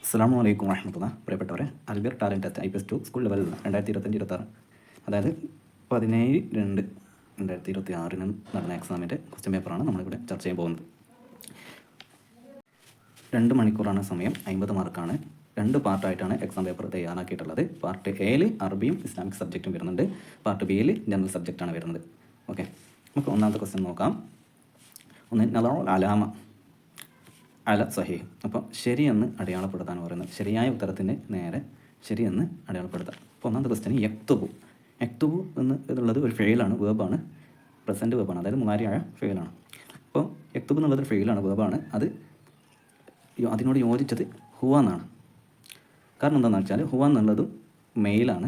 അസ്സലാമു അലൈക്കും വറഹ്മത്തുള്ളാ. പ്രിയപ്പെട്ടവരെ, Al-Bir talent at IPS2 school level 2025-26, അതായത് 17/2/2026 നടന്ന എക്സാമിൻ്റെ ക്വസ്റ്റ്യൻ പേപ്പറാണ് നമ്മളിവിടെ ചർച്ച ചെയ്യാൻ പോകുന്നത്. 2 മണിക്കൂറാണ് സമയം, 50 മാർക്കാണ്. 2 പാർട്ടായിട്ടാണ് എക്സാം പേപ്പർ തയ്യാറാക്കിയിട്ടുള്ളത്. പാർട്ട് എയിൽ അറബിയും ഇസ്ലാമിക് സബ്ജക്റ്റും വരുന്നുണ്ട്. പാർട്ട് ബിയിൽ ജനറൽ സബ്ജക്റ്റാണ് വരുന്നത്. ഓക്കെ, നമുക്ക് ഒന്നാമത്തെ ക്വസ്റ്റ്യൻ നോക്കാം. ഒന്ന് നളഉൽ അലാമ അല സഹീഹ്. അപ്പോൾ ശരിയെന്ന് അടയാളപ്പെടുത്താൻ പറയുന്നത്, ശരിയായ ഉത്തരത്തിന് നേരെ ശരിയെന്ന് അടയാളപ്പെടുത്താം. അപ്പോൾ ഒന്നാമത്തെ ക്വസ്റ്റ്യൻ യക്തുബു. യക്തുബു എന്നുള്ളത് ഒരു ഫെയിലാണ്, വേർബാണ്, പ്രസൻറ്റ് വേർബാണ്, അതായത് മുനാരിയായ ഫെയിലാണ്. അപ്പോൾ യക്തുബു എന്നുള്ളത് ഫെയിലാണ്, വേർബാണ്. അതിനോട് യോജിച്ചത് ഹുവ എന്നാണ്. കാരണം എന്താണെന്ന് വെച്ചാൽ ഹുവ എന്നുള്ളതും മെയിലാണ്,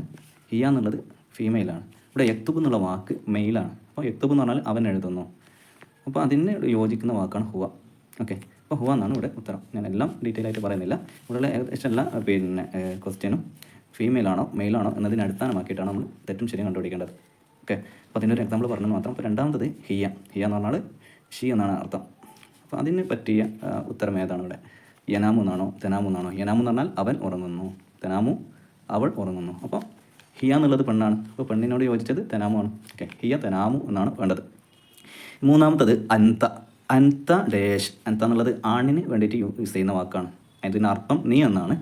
ഹിയ എന്നുള്ളത് ഫീമെയിലാണ്. ഇവിടെ യക്തുബ് എന്നുള്ള വാക്ക് മെയിലാണ്. അപ്പോൾ യക്തുബ് എന്ന് പറഞ്ഞാൽ അവൻ എഴുതുന്നു. അപ്പോൾ അതിന് യോജിക്കുന്ന വാക്കാണ് ഹുവ. ഓക്കെ, അപ്പോൾ ഹുവ എന്നാണ് ഇവിടെ ഉത്തരം. ഞാൻ എല്ലാം ഡീറ്റെയിൽ ആയിട്ട് പറയുന്നില്ല. ഇവിടെയുള്ള ഏകദേശം എല്ലാ ക്വസ്റ്റ്യനും ഫീമെയിലാണോ മെയിലാണോ എന്നതിനെ അടിസ്ഥാനമാക്കിയിട്ടാണ് നമ്മൾ തെറ്റും ശരിയും കണ്ടുപിടിക്കേണ്ടത്. ഓക്കെ, അപ്പോൾ അതിൻ്റെ ഒരു എക്സാമ്പിൾ പറഞ്ഞു മാത്രം. അപ്പോൾ രണ്ടാമത്തത് ഹിയ. ഹിയ എന്ന് പറഞ്ഞാൽ ഷീ എന്നാണ് അർത്ഥം. അപ്പോൾ അതിന് പറ്റിയ ഉത്തരം ഏതാണ് ഇവിടെ? യനാമു എന്നാണോ തെനാമു എന്നാണോ? യനാമു എന്ന് പറഞ്ഞാൽ അവൻ ഉറങ്ങുന്നു, തെനാമു അവൾ ഉറങ്ങുന്നു. അപ്പോൾ ഹിയ എന്നുള്ളത് പെണ്ണാണ്, അപ്പോൾ പെണ്ണിനോട് യോജിച്ചത് തെനാമു ആണ്. ഓക്കെ, ഹിയ തെനാമു എന്നാണ് വേണ്ടത്. മൂന്നാമത്തത് അൻത. അൻത ഡേഷ്. അൻത എന്നുള്ളത് ആണിന് വേണ്ടിയിട്ട് യൂസ് ചെയ്യുന്ന വാക്കാണ്. അതിൻ്റെ അർത്ഥം നീ എന്നാണ്,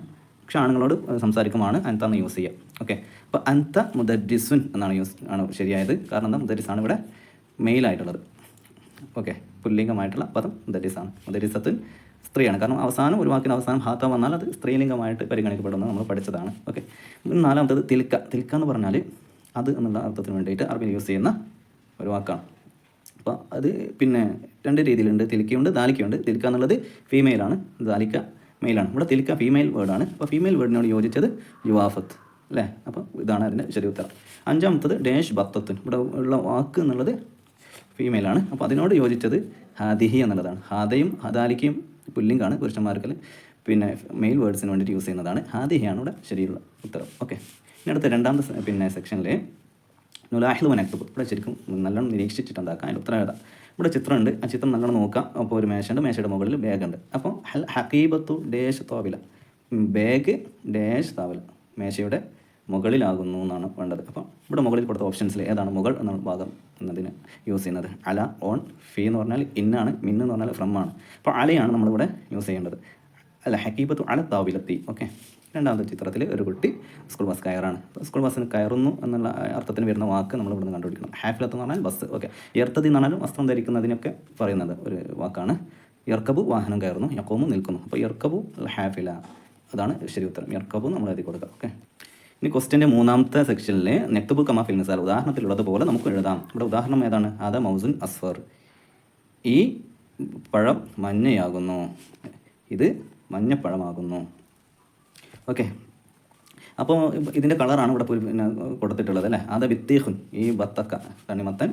പക്ഷെ ആണുങ്ങളോട് സംസാരിക്കുമ്പോൾ അൻത എന്ന് യൂസ് ചെയ്യുക. ഓക്കെ, അപ്പോൾ അൻത മുദരിസുൻ എന്നാണ് ആണ് ശരിയായത്. കാരണം എന്താ, മുദരിസാണ് ഇവിടെ മെയിലായിട്ടുള്ളത്. ഓക്കെ, പുല്ലിംഗമായിട്ടുള്ള പദം മുദരിസാണ്. മുദരിസത്തുൻ സ്ത്രീയാണ്. കാരണം അവസാനം ഒരു വാക്കിന് അവസാനം ഹാത്ത വന്നാൽ അത് സ്ത്രീലിംഗമായിട്ട് പരിഗണിക്കപ്പെടുന്നത് നമ്മൾ പഠിച്ചതാണ്. ഓക്കെ, നാലാമത്തത് തിൽക്ക. തിൽക്ക എന്ന് പറഞ്ഞാൽ അത് എന്നുള്ള അർത്ഥത്തിന് വേണ്ടിയിട്ട് അറബിയിൽ യൂസ് ചെയ്യുന്ന ഒരു വാക്കാണ്. അപ്പോൾ അത് പിന്നെ രണ്ട് രീതിയിലുണ്ട്, തിലിക്കയുണ്ട് ദാലിക്കയുണ്ട്. തിലിക്ക എന്നുള്ളത് ഫീമെയിലാണ്, ദാലിക്ക മെയിലാണ്. ഇവിടെ തിലിക്ക ഫീമെയിൽ വേർഡാണ്. അപ്പോൾ ഫീമെയിൽ വേർഡിനോട് യോജിച്ചത് യുവാഫത്ത് അല്ലേ? അപ്പോൾ ഇതാണ് അതിൻ്റെ ശരി ഉത്തരം. അഞ്ചാമത്തത് ഡേഷ് ബത്തത്തുൻ. ഇവിടെ ഉള്ള വാക്ക് എന്നുള്ളത് ഫീമെയിലാണ്. അപ്പോൾ അതിനോട് യോജിച്ചത് ഹാദിഹി എന്നുള്ളതാണ്. ഹാദയും ഹദാലിക്കയും പുല്ലിംഗാണ്, പുരുഷന്മാർക്ക് പിന്നെ മെയിൽ വേർഡ്സിന് വേണ്ടിയിട്ട് യൂസ് ചെയ്യുന്നതാണ്. ഹാദിഹിയാണ് ഇവിടെ ശരിയുള്ള ഉത്തരം. ഓക്കെ, ഇനി അടുത്ത രണ്ടാമത്തെ സെക്ഷനിൽ നുലാഹിദ് വനക്തുബ്. ഇവിടെ ശരിക്കും നല്ലോണം നിരീക്ഷിച്ചിട്ടുണ്ടാക്കാം. അതിൽ ഉത്തരം എഴുതാം. ഇവിടെ ചിത്രമുണ്ട്, ആ ചിത്രം നല്ലോണം നോക്കാം. അപ്പോൾ ഒരു മേശയുണ്ട്, മേശയുടെ മുകളിൽ ബാഗുണ്ട്. അപ്പോൾ ഹക്കീബത്തു ഡേഷ് താവില. ബാഗ് ഡേഷ് താവില, മേശയുടെ മുകളിലാകുന്നു എന്നാണ് വേണ്ടത്. അപ്പോൾ ഇവിടെ മുകളിൽ കൊടുത്ത ഓപ്ഷൻസിൽ ഏതാണ് മുകൾ എന്ന ഭാഗം എന്നതിന് യൂസ് ചെയ്യുന്നത്? അല, ഓൺ, ഫീ എന്ന് പറഞ്ഞാൽ ഇന്നാണ്, മിന്ന് എന്ന് പറഞ്ഞാൽ ഫ്രം ആണ്. അപ്പോൾ അലയാണ് നമ്മളിവിടെ യൂസ് ചെയ്യേണ്ടത്. അല്ല, ഹക്കീബത്തു അല താവിലെത്തി. ഓക്കെ, രണ്ടാമത്തെ ചിത്രത്തിൽ ഒരു കുട്ടി സ്കൂൾ ബസ് കയറാണ്. സ്കൂൾ ബസ്സിന് കയറുന്നു എന്നുള്ള അർത്ഥത്തിന് വരുന്ന വാക്ക് നമ്മൾ ഇവിടുന്ന് കണ്ടുപിടിക്കണം. ഹാഫിലത്ത് എന്ന് പറഞ്ഞാൽ ബസ്. ഓക്കെ, ഇർത്തതി എന്ന് പറഞ്ഞാൽ വസ്ത്രം ധരിക്കുന്നതിനൊക്കെ പറയുന്നത് ഒരു വാക്കാണ്. ഇർക്കബു വാഹനം കയറുന്നു, യക്കോമു നിൽക്കുന്നു. അപ്പോൾ ഇർക്കബു ഹാഫില, അതാണ് ശരി ഉത്തരം. ഇർക്കബു നമ്മൾ എഴുതി കൊടുക്കുക. ഓക്കെ, ഇനി ക്വസ്റ്റ്യൻ്റെ മൂന്നാമത്തെ സെക്ഷനിൽ നെക്തുബു കമാ ഫിൽ മിസാൽ, ഉദാഹരണത്തിലുള്ളതുപോലെ നമുക്ക് എഴുതാം. ഇവിടെ ഉദാഹരണം ഏതാണ്? ആദ മൗസുൻ അസ്ഫർ. ഈ പഴം മഞ്ഞയാകുന്നു, ഇത് മഞ്ഞപ്പഴമാകുന്നു. ഓക്കെ, അപ്പോൾ ഇതിൻ്റെ കളറാണ് ഇവിടെ പിന്നെ കൊടുത്തിട്ടുള്ളത് അല്ലേ? അത് ബിത്തീഹുൻ, ഈ ബത്തക്ക തണ്ണിമത്തൻ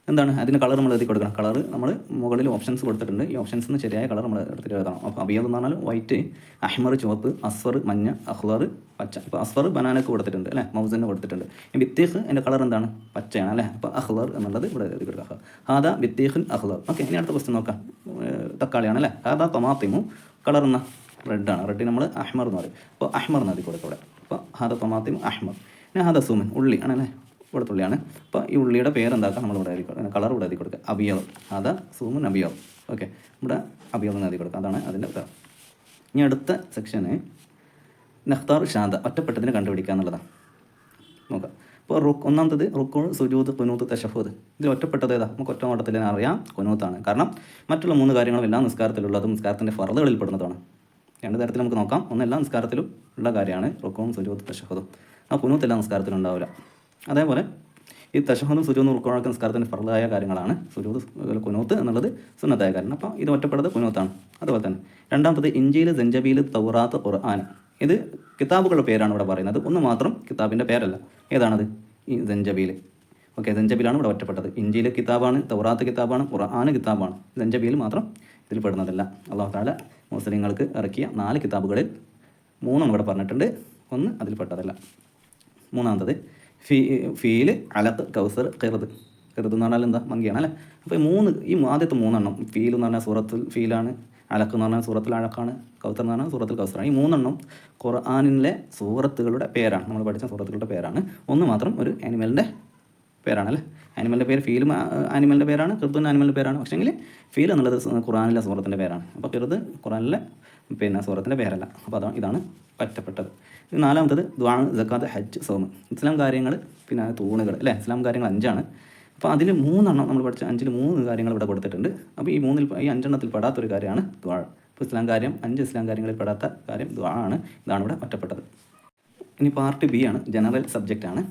എന്താണ് അതിൻ്റെ കളർ നമ്മൾ എഴുതി കൊടുക്കണം. കളർ നമ്മൾ മുകളിൽ ഓപ്ഷൻസ് കൊടുത്തിട്ടുണ്ട്. ഈ ഓപ്ഷൻസിന് ശരിയായ കളർ നമ്മൾ എടുത്തിട്ട് എഴുതണം. അപ്പോൾ അബിയത് എന്ന് പറഞ്ഞാൽ വൈറ്റ്, അഹ്മർ ചുവപ്പ്, അസ്വർ മഞ്ഞ, അഹ്ലർ പച്ച. ഇപ്പോൾ അസ്വർ ബനാനക്ക് കൊടുത്തിട്ടുണ്ട് അല്ലേ, മൗസിന് കൊടുത്തിട്ടുണ്ട്. ഈ ബിത്തീഹ് എൻ്റെ കളർ എന്താണ്? പച്ചയാണ് അല്ലേ? അപ്പോൾ അഹ്ലർ എന്നുള്ളത് ഇവിടെ എഴുതി കൊടുക്കുക. ഹാദ ബിത്തീഹുൻ അഹ്ലർ. ഓക്കെ, ഇനി അടുത്ത ക്വസ്റ്റ്യൻ നോക്കാം. തക്കാളിയാണ് അല്ലേ? ഹാദ ടൊമാത്തിമു, കളർ എന്ന റെഡാണ്. റെഡ് നമ്മൾ അഹ്മർ എന്ന് പറയും. അപ്പോൾ അഹ്മർ എന്ന് എഴുതി കൊടുക്കുക ഇവിടെ. അപ്പോൾ ഹാദ ടൊമാത്തിമു അഹ്മർ. പിന്നെ ഹാദ സൂമൻ, ഉള്ളി ആണല്ലേ, വെളുത്തുള്ളിയാണ്. അപ്പോൾ ഈ ഉള്ളിയുടെ പേരെന്താക്കാം നമ്മൾ ഇവിടെ എഴുതി കൊടുക്കുക, കളർ ഇവിടെ എഴുതി കൊടുക്കുക. അബിയൽ, ഹാദ സൂമൻ അബിയൽ. ഓക്കെ, ഇവിടെ അബിയൽ എന്ന് എഴുതി കൊടുക്കുക. അതാണ് അതിൻ്റെ ഉത്തരം. ഇനി അടുത്ത സെക്ഷന് നഖ്താർ ഷാദ, ഒറ്റപ്പെട്ടതിന് കണ്ടുപിടിക്കുക എന്നുള്ളതാണ്. നോക്കാം. അപ്പോൾ ഒന്നാമത്തത് റുക്കൂ, സുജൂദ്, കുനൂത്ത്, തശഹൂദ്. ഇതിൽ ഒറ്റപ്പെട്ടത് ഏതാ? നമുക്ക് ഒറ്റ നോട്ടത്തിൽ തന്നെ അറിയാം, കുനൂത്താണ്. കാരണം മറ്റുള്ള 3 കാര്യങ്ങളും എല്ലാം നിസ്കാരത്തിലുള്ളതും നിസ്കാരത്തിൻ്റെ ഫർളുകളിൽ പെടുന്നതാണ്. 2 തരത്തിൽ നമുക്ക് നോക്കാം. ഒന്ന് എല്ലാ നിസ്കാരത്തിലും ഉള്ള കാര്യമാണ് റുക്കൂം, സുജൂദ്, തശഹൂദും. ആ കുനൂത്ത് എല്ലാ നിസ്കാരത്തിലും ഉണ്ടാവില്ല. അതേപോലെ ഈ തശഹൂദും സുജൂദും റുക്കൂഴൊക്കെ നിസ്കാരത്തിൻ്റെ ഫർളായ കാര്യങ്ങളാണ്. സുജൂദ്, കുനൂത്ത് എന്നുള്ളത് സുന്നത്തായ കാര്യം. അപ്പോൾ ഇത് ഒറ്റപ്പെട്ടത് കുനൂത്താണ്. അതുപോലെ തന്നെ രണ്ടാമത്തത് ഇഞ്ചീൽ, സഞ്ചബീൽ, തൗറാത്ത്, ഖുർആൻ. ഇത് കിതാബുകളുടെ പേരാണ് ഇവിടെ പറയുന്നത്. ഒന്ന് മാത്രം കിതാബിൻ്റെ പേരല്ല. ഏതാണത്? ഈ സഞ്ചബീൽ. ഓക്കെ, സഞ്ചബീലാണ് ഇവിടെ ഒറ്റപ്പെട്ടത്. ഇഞ്ചീൽ കിതാബാണ്, തൗറാത്ത് കിതാബാണ്, ഖുർആൻ കിതാബാണ്. സഞ്ചബീൽ മാത്രം ഇതിൽ പെടുന്നതല്ല. അല്ലാഹു തആല മുസ്ലിങ്ങൾക്ക് ഇറക്കിയ 4 കിതാബുകളിൽ 3 ഇവിടെ പറഞ്ഞിട്ടുണ്ട്, 1 അതിൽപ്പെട്ടതല്ല. മൂന്നാമത്തത് ഫീല്, അലത്ത്, കൗസർ, ഖിർദ്. ഖിർദ് എന്ന് പറഞ്ഞാൽ എന്താ? മങ്കിയാണ് അല്ലേ? അപ്പോൾ ഈ ആദ്യത്തെ 3 ഫീൽ എന്ന് പറഞ്ഞാൽ സൂറത്തുൽ ഫീലാണ്, അലക്ക് എന്ന് പറഞ്ഞാൽ സൂറത്തുൽ അലക്കാണ്, കൗസർ എന്ന് പറഞ്ഞാൽ സൂറത്തുൽ കൗസറാണ്. ഈ മൂന്നെണ്ണം ഖുർആനിലെ സൂറത്തുകളുടെ പേരാണ്, നമ്മൾ പഠിച്ച സൂറത്തുകളുടെ പേരാണ്. ഒന്ന് മാത്രം ഒരു ആനിമലിൻ്റെ പേരാണ് അല്ലേ. ആനിമലിൻ്റെ പേര് ഫീലും ആനിമലിൻ്റെ പേരാണ്, ഖിർദുൻ ആനിമലിൻ്റെ പേരാണ്. പക്ഷേങ്കിൽ ഫീൽ എന്നുള്ളത് ഖുർആനിലെ സൂറത്തിൻ്റെ പേരാണ്. അപ്പോൾ ഖിർദ് ഖുർആനിലെ സൂറത്തിൻ്റെ പേരല്ല. അപ്പോൾ അതാണ് പറ്റപ്പെട്ടത്. നാലാമത്തത് ദുആ, സക്കാത്ത്, ഹജ്ജ്, സൗമ്. ഇസ്ലാം കാര്യങ്ങൾ തൂണുകൾ അല്ലേ. ഇസ്ലാം കാര്യങ്ങൾ 5ആണ്. അപ്പോൾ അതിൽ 3 നമ്മൾ പഠിച്ച 5-ൽ 3 കാര്യങ്ങൾ ഇവിടെ കൊടുത്തിട്ടുണ്ട്. അപ്പോൾ ഈ 5 പെടാത്തൊരു കാര്യമാണ് ദുആ. ഇപ്പോൾ ഇസ്ലാം കാര്യം 5 ഇസ്ലാം കാര്യങ്ങളിൽ പെടാത്ത കാര്യം ദുആ ആണ്. ഇതാണ് ഇവിടെ ഒറ്റപ്പെട്ടത്. ഇനി പാർട്ട് ബി ആണ്, ജനറൽ സബ്ജക്റ്റാണ്.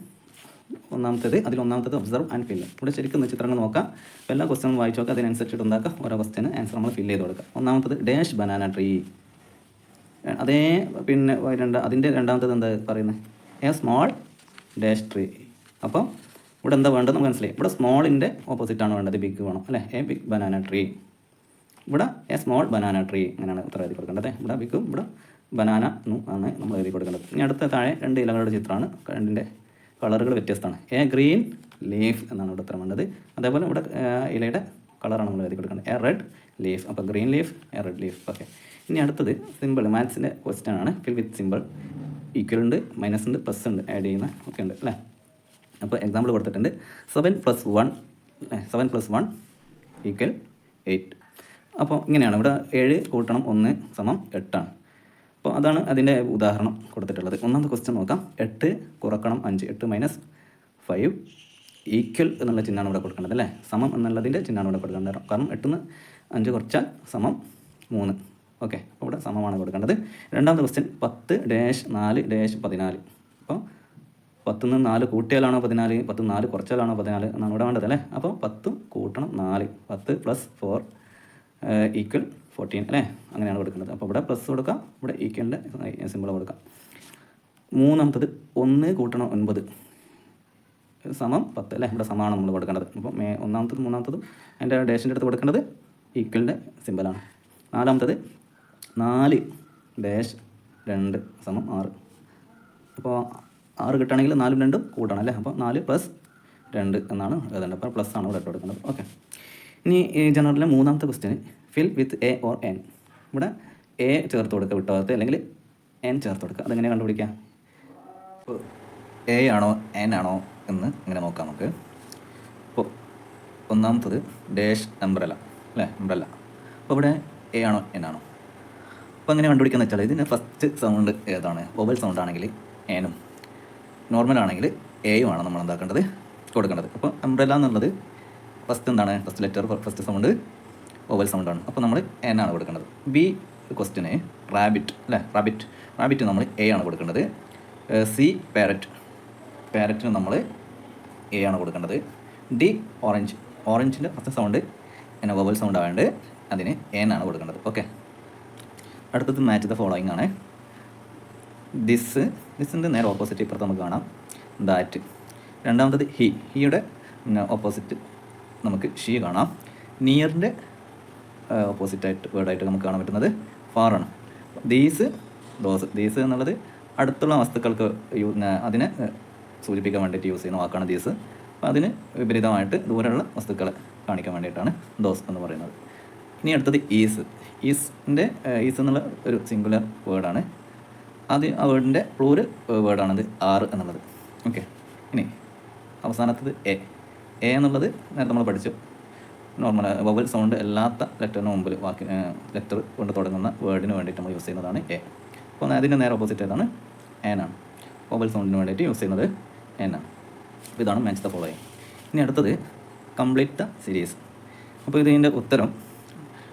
ഒന്നാമത്തത് ഒബ്സർവ് ആൻഡ് ഫില്ല്. ഇവിടെ ശരിക്കും ചിത്രങ്ങൾ നോക്കാം. അപ്പോൾ എല്ലാ ക്വസ്റ്റ്യനും വായിച്ചു നോക്കാം, അതിനനുസരിച്ചിട്ട് ഉണ്ടാക്കുക. ഓരോ ക്വസ്റ്റ്യന് ആൻസർ നമ്മൾ ഫില്ല് ചെയ്ത് കൊടുക്കുക. ഒന്നാമത്തത് ഡാഷ് ബനാന ട്രീ. അതേ അതിൻ്റെ രണ്ടാമത്തത് എന്താ പറയുന്നത്, എ സ്മോൾ ഡാഷ് ട്രീ. അപ്പോൾ ഇവിടെ എന്താ വേണ്ടത് നമുക്ക് മനസ്സിലായി. ഇവിടെ സ്മോളിൻ്റെ ഓപ്പോസിറ്റാണ് വേണ്ടത്, ബിഗ് വേണം അല്ലേ. A big banana tree. ഇവിടെ എ സ്മോൾ ബനാന ട്രീ, അങ്ങനെയാണ് ഉത്തരം എഴുതി കൊടുക്കേണ്ടത്. ഇവിടെ ബിഗും ഇവിടെ ബനാന ആണ് നമ്മൾ എഴുതി കൊടുക്കേണ്ടത്. ഇനി അടുത്ത താഴെ 2 ഇലകളുടെ ചിത്രമാണ്. 2ൻ്റെ കളറുകൾ വ്യത്യസ്തമാണ്. എ ഗ്രീൻ ലീഫ് എന്നാണ് ഇവിടെ ഉത്തരം വേണ്ടത്. അതേപോലെ ഇവിടെ ഇലയുടെ കളറാണ് നമ്മൾ എഴുതി കൊടുക്കേണ്ടത്, എ റെഡ് ലീഫ്. അപ്പോൾ green leaf, A red leaf. Okay. ഇനി അടുത്തത് സിമ്പിൾ, മാത്സിൻ്റെ ക്വസ്റ്റ്യൻ ആണ്. ഫിൽ വിത്ത് സിമ്പിൾ. ഈക്വൽ ഉണ്ട്, മൈനസ് ഉണ്ട്, പ്ലസ് ഉണ്ട്, ആഡ് ചെയ്യുന്ന ഒക്കെ ഉണ്ട് അല്ലേ. അപ്പോൾ എക്സാമ്പിൾ കൊടുത്തിട്ടുണ്ട്. 7 + 1 = 8. അപ്പോൾ ഇങ്ങനെയാണ്. ഇവിടെ 7 കൂട്ടണം 1 = 8 ആണ്. അപ്പോൾ അതാണ് അതിൻ്റെ ഉദാഹരണം കൊടുത്തിട്ടുള്ളത്. ഒന്നാമത്തെ ക്വസ്റ്റ്യൻ നോക്കാം. 8 കുറക്കണം 5, 8 - 5 ഈക്വൽ എന്നുള്ള ചിഹ്നമാണ് ഇവിടെ കൊടുക്കേണ്ടത് അല്ലേ. സമം എന്നുള്ളതിൻ്റെ ചിഹ്നമാണ് ഇവിടെ കൊടുക്കേണ്ടത്. കാരണം 8-ന്ന് 5 കുറച്ചാൽ = 3. ഓക്കെ. അപ്പോൾ ഇവിടെ സമമാണ് കൊടുക്കേണ്ടത്. രണ്ടാമത്തെ ക്വസ്റ്റ്യൻ 10-4-14. അപ്പോൾ 10-ന്ന് 4 കൂട്ടിയാലാണോ 14, 10-ന്ന് 4 കുറച്ചാലാണോ 14 എന്നാണ് ഇവിടെ വേണ്ടത് അല്ലേ. അപ്പോൾ 10 കൂട്ടണം 4, 10 + 4 = 14 അല്ലേ. അങ്ങനെയാണ് കൊടുക്കുന്നത്. അപ്പോൾ ഇവിടെ പ്ലസ് കൊടുക്കാം, ഇവിടെ ഈക്വലിൻ്റെ സിമ്പിൾ കൊടുക്കാം. മൂന്നാമത്തത് 1 കൂട്ടണം 9 = 10 അല്ലേ. ഇവിടെ സമമാണ് നമ്മൾ കൊടുക്കേണ്ടത്. അപ്പോൾ ഒന്നാമത്തതും മൂന്നാമത്തതും അതിൻ്റെ ഡാഷിൻ്റെ അടുത്ത് കൊടുക്കേണ്ടത് ഈക്വലിൻ്റെ സിമ്പിളാണ്. നാലാമത്തത് 4-2 = 6. അപ്പോൾ 6 കിട്ടുകയാണെങ്കിൽ 4-ഉം 2-ഉം കൂട്ടണം അല്ലേ. അപ്പോൾ 4 + 2 എന്നാണ് എഴുതേണ്ടത്. അപ്പോൾ പ്ലസ് ആണ് ഇവിടെ ഇട്ട് കൊടുക്കുന്നത്. ഓക്കെ. ഇനി ഈ ജനറലിലെ മൂന്നാമത്തെ ക്വസ്റ്റ്യന് fill with A or N. ഇവിടെ എ ചേർത്ത് കൊടുക്കുക വിട്ടകത്ത്, അല്ലെങ്കിൽ എൻ ചേർത്ത് കൊടുക്കുക. അതെങ്ങനെ കണ്ടുപിടിക്കാം? എ ആണോ എൻ ആണോ എന്ന് ഇങ്ങനെ നോക്കാം നമുക്ക്. അപ്പോൾ ഒന്നാമത്തത് ഡാഷ് അംബ്രല അല്ലേ, അംബ്രല. അപ്പോൾ ഇവിടെ എ ആണോ എൻ ആണോ? അപ്പോൾ എങ്ങനെ കണ്ടുപിടിക്കാന്ന് വെച്ചാൽ ഇതിന് ഫസ്റ്റ് സൗണ്ട് ഏതാണ്? വൊവൽ സൗണ്ട് ആണെങ്കിൽ എനും, നോർമൽ ആണെങ്കിൽ എയും ആണ് നമ്മൾ എന്താക്കേണ്ടത്, കൊടുക്കേണ്ടത്. അപ്പോൾ അംബ്രല എന്നുള്ളത് ഫസ്റ്റ് എന്താണ്, first letter, first sound vowel സൗണ്ടാണ്. അപ്പോൾ നമ്മൾ എൻ ആണ് കൊടുക്കേണ്ടത്. ബി ക്വസ്റ്റ്യന് റാബിറ്റ് അല്ലേ, റാബിറ്റ് നമ്മൾ എ ആണ് കൊടുക്കേണ്ടത്. സി പാരറ്റിന് നമ്മൾ എ ആണ് കൊടുക്കേണ്ടത്. ഡി ഓറഞ്ചിൻ്റെ ഫസ്റ്റ് സൗണ്ട് എന്നെ വൊവൽ സൗണ്ട് ആയതുകൊണ്ട് അതിന് എൻ ആണ് കൊടുക്കേണ്ടത്. ഓക്കെ. അടുത്തത് മാച്ച് ദ ഫോളോയിങ് ആണ്. ദിസിൻ്റെ നേരെ ഓപ്പോസിറ്റ് ഇപ്പുറത്ത് നമുക്ക് കാണാം ദാറ്റ്. രണ്ടാമത്തത് ഹിയുടെ ഓപ്പോസിറ്റ് നമുക്ക് ഷീ കാണാം. നിയറിൻ്റെ ഓപ്പോസിറ്റായിട്ട് വേർഡായിട്ട് നമുക്ക് കാണാൻ പറ്റുന്നത് ഫാറാണ്. ദീസ് എന്നുള്ളത് അടുത്തുള്ള വസ്തുക്കൾക്ക് അതിനെ സൂചിപ്പിക്കാൻ വേണ്ടിയിട്ട് യൂസ് ചെയ്യുന്ന വാക്കാണ് ദീസ്. അപ്പോൾ അതിന് വിപരീതമായിട്ട് ദൂരെയുള്ള വസ്തുക്കളെ കാണിക്കാൻ വേണ്ടിയിട്ടാണ് ദോസ് എന്ന് പറയുന്നത്. ഇനി അടുത്തത് ഈസ് എന്നുള്ള ഒരു സിംഗുലർ വേർഡാണ്. ആ വേർഡിൻ്റെ പ്ലൂരൽ വേർഡാണത് 6 എന്നുള്ളത്. ഓക്കെ. ഇനി അവസാനത്തത് എ എന്നുള്ളത് നേരത്തെ നമ്മൾ പഠിച്ചു, നോർമൽ വൊവൽ സൗണ്ട് അല്ലാത്ത ലെറ്ററിന് മുമ്പിൽ ലെറ്റർ കൊണ്ട് തുടങ്ങുന്ന വേർഡിന് വേണ്ടിയിട്ട് നമ്മൾ യൂസ് ചെയ്യുന്നതാണ് എ. അപ്പോൾ അതിൻ്റെ നേരെ ഓപ്പോസിറ്റ് ഏതാണ്, എൻ ആണ്. വൊവൽ സൗണ്ടിന് വേണ്ടിയിട്ട് യൂസ് ചെയ്യുന്നത് എൻ ആണ്. അപ്പോൾ ഇതാണ് മാച്ച് ദ ഫോളോയിങ്. ഇനി അടുത്തത് കംപ്ലീറ്റ് ദ സീരീസ്. അപ്പോൾ ഇതിൻ്റെ ഉത്തരം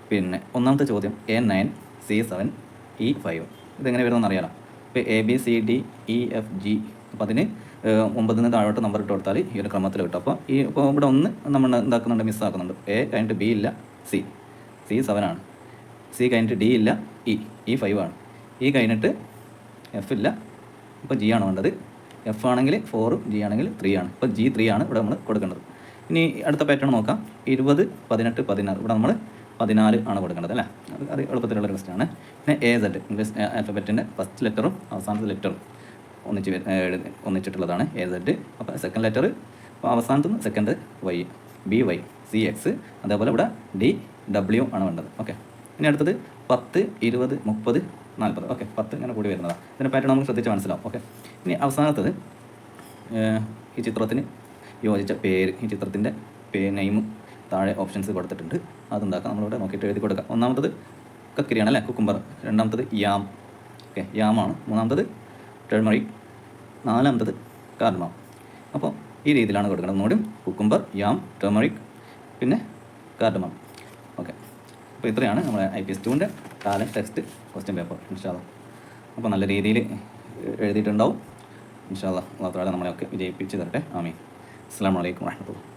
പിന്നെ ഒന്നാമത്തെ ചോദ്യം A9 C7 E5. ഇതെങ്ങനെ വരുമെന്ന് അറിയാലോ. ഇപ്പോൾ ABCDEFG. അപ്പോൾ അതിന് 9-ന് താഴോട്ട് നമ്പർ ഇട്ട് കൊടുത്താൽ ഈ ഒരു ക്രമത്തിൽ കിട്ടും. അപ്പോൾ ഇപ്പോൾ ഇവിടെ ഒന്ന് നമ്മൾ എന്താക്കുന്നുണ്ട്, മിസ്സാക്കുന്നുണ്ട്. A കഴിഞ്ഞിട്ട് B ഇല്ല, C7 ആണ്. C കഴിഞ്ഞിട്ട് D ഇല്ല, E5 ആണ്. E കഴിഞ്ഞിട്ട് F ഇല്ല, അപ്പോൾ G ആണ് വേണ്ടത്. F ആണെങ്കിൽ 4, G ആണെങ്കിൽ 3 ആണ്. അപ്പോൾ G3 ആണ് ഇവിടെ നമ്മൾ കൊടുക്കേണ്ടത്. ഇനി അടുത്ത പാറ്റേൺ നോക്കാം. 20, 18, 16. ഇവിടെ നമ്മൾ 14 ആണ് കൊടുക്കേണ്ടത് അല്ലേ. അത് എളുപ്പത്തിലുള്ള ക്വസ്റ്റ്യൻ ആണ്. പിന്നെ AZ ഇംഗ്ലീഷ് ആൽഫബറ്റിൻ്റെ ഫസ്റ്റ് ലെറ്ററും അവസാനത്തെ ലെറ്ററും ഒന്നിച്ചിട്ടുള്ളതാണ് AZ. അപ്പോൾ സെക്കൻഡ് ലെറ്റർ, അപ്പോൾ അവസാനത്ത് സെക്കൻഡ് Y, BY, CX. അതേപോലെ ഇവിടെ DW ആണ് വേണ്ടത്. ഓക്കെ. ഇനി അടുത്തത് 10, 20, 30, 40. ഓക്കെ, 10 ഇങ്ങനെ കൂടി വരുന്നതാണ്. ഇതിൻ്റെ പാറ്റേൺ നമുക്ക് ശ്രദ്ധിച്ച് മനസ്സിലാവും. ഓക്കെ, ഇനി അവസാനത്തത് ഈ ചിത്രത്തിന് യോജിച്ച പേര്, ഈ ചിത്രത്തിൻ്റെ നെയിം താഴെ ഓപ്ഷൻസ് കൊടുത്തിട്ടുണ്ട്. അതെന്താക്കാം, നമ്മളിവിടെ നോക്കിയിട്ട് എഴുതി കൊടുക്കാം. ഒന്നാമത്തത് കക്കിരിയാണ് അല്ലേ, കുക്കുംബർ. രണ്ടാമത്തത് യാം, ഓക്കെ യാമാണ്. മൂന്നാമത്തത് ടേഴ്മറിക്. നാലാമത്തത് കാർഡമം. അപ്പോൾ ഈ രീതിയിലാണ് കൊടുക്കുന്നത്. ഒന്നുകൂടി കുക്കുംബർ, യാം, ടേർമറിക്, പിന്നെ കാർഡമം. ഓക്കെ, അപ്പോൾ ഇത്രയാണ് നമ്മുടെ IPS 2ൻ്റെ ടാലൻറ്റ് ടെക്സ്റ്റ് ക്വസ്റ്റ്യൻ പേപ്പർ. ഇൻഷാ അല്ലാഹ് അപ്പോൾ നല്ല രീതിയിൽ എഴുതിയിട്ടുണ്ടാവും. ഇൻഷാ അല്ലാഹ് അല്ലാഹു തആല നമ്മളെയൊക്കെ വിജയിപ്പിച്ച് തരട്ടെ. ആമീൻ. അസ്സലാമു അലൈക്കും വറഹ്മത്തുള്ളാഹി.